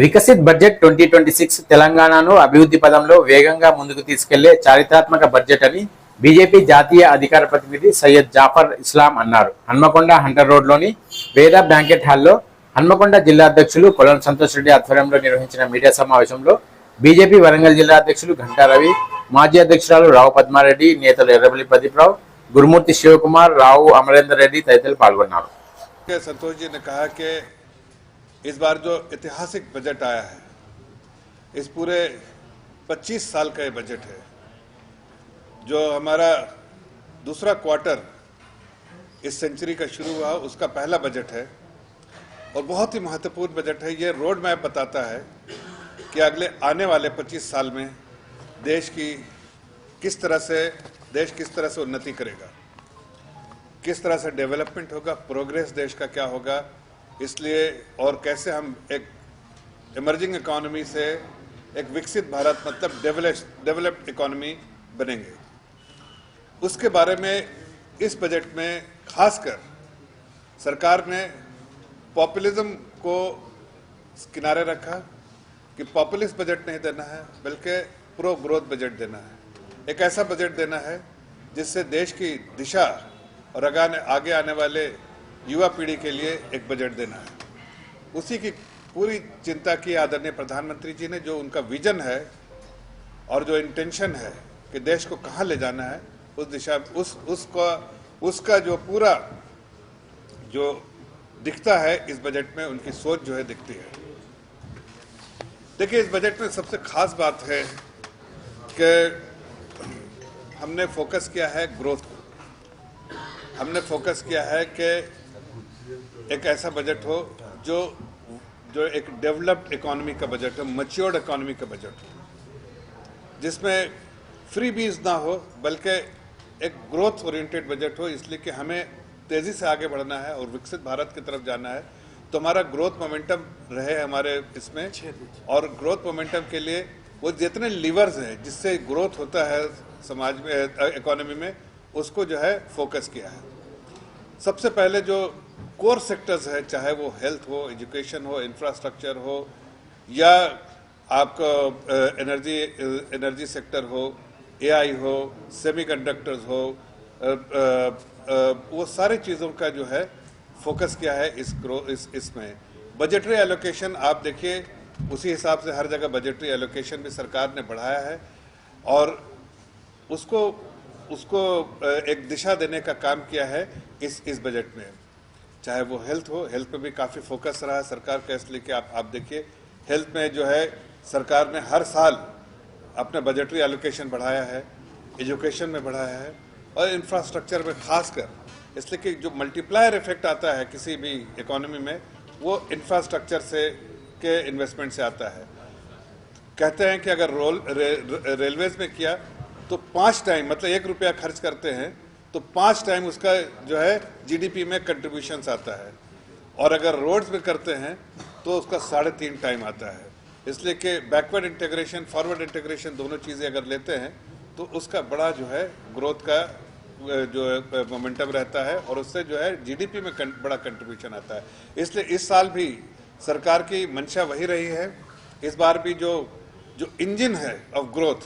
Viksit budget 2026 తెలంగాణను అభివృద్ధి పదంలో వేగంగా ముందుకు తీసుకెళ్లే చారిత్రాత్మక బడ్జెట్ అని బీజేపీ జాతీయ అధికార ప్రతినిధి సయ్యద్ జాఫర్ ఇస్లాం అన్నారు. హన్మకొండ హంటర్ రోడ్లోని వేద బ్యాంకెట్ హాల్లో హన్మకొండ జిల్లా అధ్యక్షులు కొలను సంతోష్ రెడ్డి ఆధ్వర్యంలో నిర్వహించిన మీడియా సమావేశంలో బీజేపీ వరంగల్ జిల్లా అధ్యక్షులు ఘంటా రవి, మాజీ అధ్యక్షురాలు రావు పద్మారెడ్డి, నేతలు ఎర్రబెల్లి ప్రదీప్రావు, గురుమూర్తి శివకుమార్, రావు అమరేందర్ రెడ్డి తదితరులు పాల్గొన్నారు. संतोष जी ने कहा कि इस बार जो ऐतिहासिक बजट आया है, इस पूरे 25 साल का ये बजट है, जो हमारा दूसरा क्वार्टर इस सेंचुरी का शुरू हुआ उसका पहला बजट है और बहुत ही महत्वपूर्ण बजट है। ये रोड मैप बताता है कि अगले आने वाले 25 साल में देश किस तरह से उन्नति करेगा, किस तरह से डेवलपमेंट होगा, प्रोग्रेस देश का क्या होगा, इसलिए और कैसे हम एक इमर्जिंग इकोनॉमी से एक विकसित भारत मतलब डेवलप्ड इकोनॉमी बनेंगे, उसके बारे में इस बजट में खासकर सरकार ने पॉपुलिज्म को किनारे रखा कि पॉपुलिस्ट बजट नहीं देना है बल्कि प्रो ग्रोथ बजट देना है। एक ऐसा बजट देना है जिससे देश की दिशा और आगे आने वाले युवा पीढ़ी के लिए एक बजट देना है। उसी की पूरी चिंता की आदरणीय प्रधानमंत्री जी ने, जो उनका विजन है और जो इंटेंशन है कि देश को कहाँ ले जाना है, उस दिशा उसका जो पूरा जो दिखता है इस बजट में, उनकी सोच जो है दिखती है। देखिए, इस बजट में सबसे खास बात है कि हमने फोकस किया है ग्रोथ को। हमने फोकस किया है कि एक ऐसा बजट हो जो एक डेवलप्ड इकोनॉमी का बजट हो, मैच्योर्ड इकोनॉमी का बजट हो, जिसमें फ्री बीज ना हो बल्कि एक ग्रोथ ओरिएंटेड बजट हो। इसलिए कि हमें तेज़ी से आगे बढ़ना है और विकसित भारत की तरफ जाना है, तो हमारा ग्रोथ मोमेंटम रहे हमारे इसमें। और ग्रोथ मोमेंटम के लिए वो जितने लीवर्स हैं जिससे ग्रोथ होता है समाज में, इकोनॉमी में, उसको जो है फोकस किया है। सबसे पहले जो कोर सेक्टर्स है, चाहे वो हेल्थ हो, एजुकेशन हो, इंफ्रास्ट्रक्चर हो, या आपका एनर्जी सेक्टर हो, एआई हो, सेमीकंडक्टर्स हो, वो सारी चीज़ों का जो है फोकस किया है इसमें। बजटरी एलोकेशन आप देखिए, उसी हिसाब से हर जगह बजटरी एलोकेशन भी सरकार ने बढ़ाया है और उसको एक दिशा देने का काम किया है इस बजट में। चाहे वो हेल्थ हो, हेल्थ पे भी काफ़ी फोकस रहा है सरकार का, इसलिए कि आप देखिए हेल्थ में जो है सरकार ने हर साल अपना बजटरी एलोकेशन बढ़ाया है, एजुकेशन में बढ़ाया है और इंफ्रास्ट्रक्चर में खासकर, इसलिए कि जो मल्टीप्लायर इफेक्ट आता है किसी भी इकोनॉमी में, वो इंफ्रास्ट्रक्चर के इन्वेस्टमेंट से आता है। कहते हैं कि अगर रेलवेज में किया तो 5 टाइम, मतलब 1 रुपया खर्च करते हैं तो 5 टाइम उसका जो है जीडीपी में कंट्रीब्यूशंस आता है, और अगर रोड्स में करते हैं तो उसका 3.5 टाइम आता है। इसलिए कि बैकवर्ड इंटीग्रेशन, फॉरवर्ड इंटीग्रेशन दोनों चीज़ें अगर लेते हैं तो उसका बड़ा जो है ग्रोथ का जो मोमेंटम रहता है और उससे जो है जीडीपी में बड़ा कंट्रीब्यूशन आता है। इसलिए इस साल भी सरकार की मंशा वही रही है। इस बार भी जो इंजन है ऑफ ग्रोथ,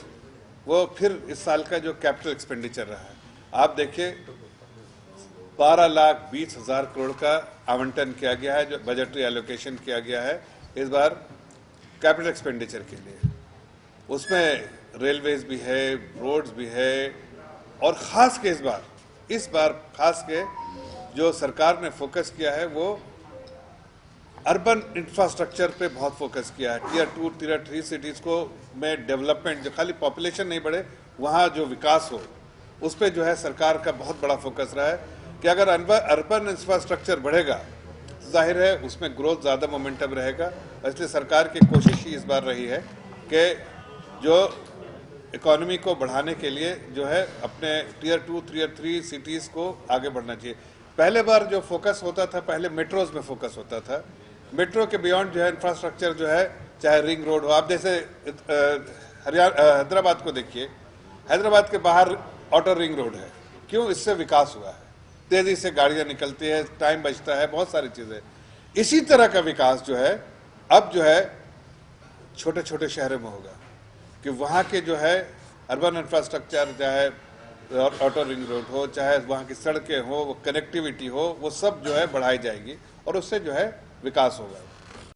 वो फिर इस साल का जो कैपिटल एक्सपेंडिचर रहा है, आप देखिए 12,20,000 करोड़ का आवंटन किया गया है, जो बजटरी एलोकेशन किया गया है इस बार कैपिटल एक्सपेंडिचर के लिए। उसमें रेलवेज भी है, रोड्स भी है, और ख़ास के इस बार खास के जो सरकार ने फोकस किया है वो अर्बन इंफ्रास्ट्रक्चर पे बहुत फोकस किया है। टियर 2, टियर 3 सिटीज़ को में डेवलपमेंट, जो खाली पॉपुलेशन नहीं बढ़े, वहाँ जो विकास हो, उस पर जो है सरकार का बहुत बड़ा फोकस रहा है कि अगर अर्बन इंफ्रास्ट्रक्चर बढ़ेगा तो जाहिर है उसमें ग्रोथ ज़्यादा मोमेंटम रहेगा। इसलिए सरकार की कोशिश ही इस बार रही है कि जो इकोनॉमी को बढ़ाने के लिए जो है अपने टियर 2, टियर 3 सिटीज़ को आगे बढ़ना चाहिए। पहले बार जो फोकस होता था, पहले मेट्रोज़ में फोकस होता था। मेट्रो के बियॉन्ड जो है इंफ्रास्ट्रक्चर जो है, चाहे रिंग रोड हो, आप जैसे हैदराबाद को देखिए, हैदराबाद के बाहर आउटर रिंग रोड है, क्यों? इससे विकास हुआ है, तेज़ी से गाड़ियाँ निकलती है, टाइम बचता है, बहुत सारी चीज़ें। इसी तरह का विकास जो है अब जो है छोटे छोटे शहरों में होगा कि वहाँ के जो है अर्बन इंफ्रास्ट्रक्चर, चाहे ऑटो रिंग रोड हो, चाहे वहाँ की सड़कें हो, वो कनेक्टिविटी हो, वो सब जो है बढ़ाई जाएगी और उससे जो है विकास होगा।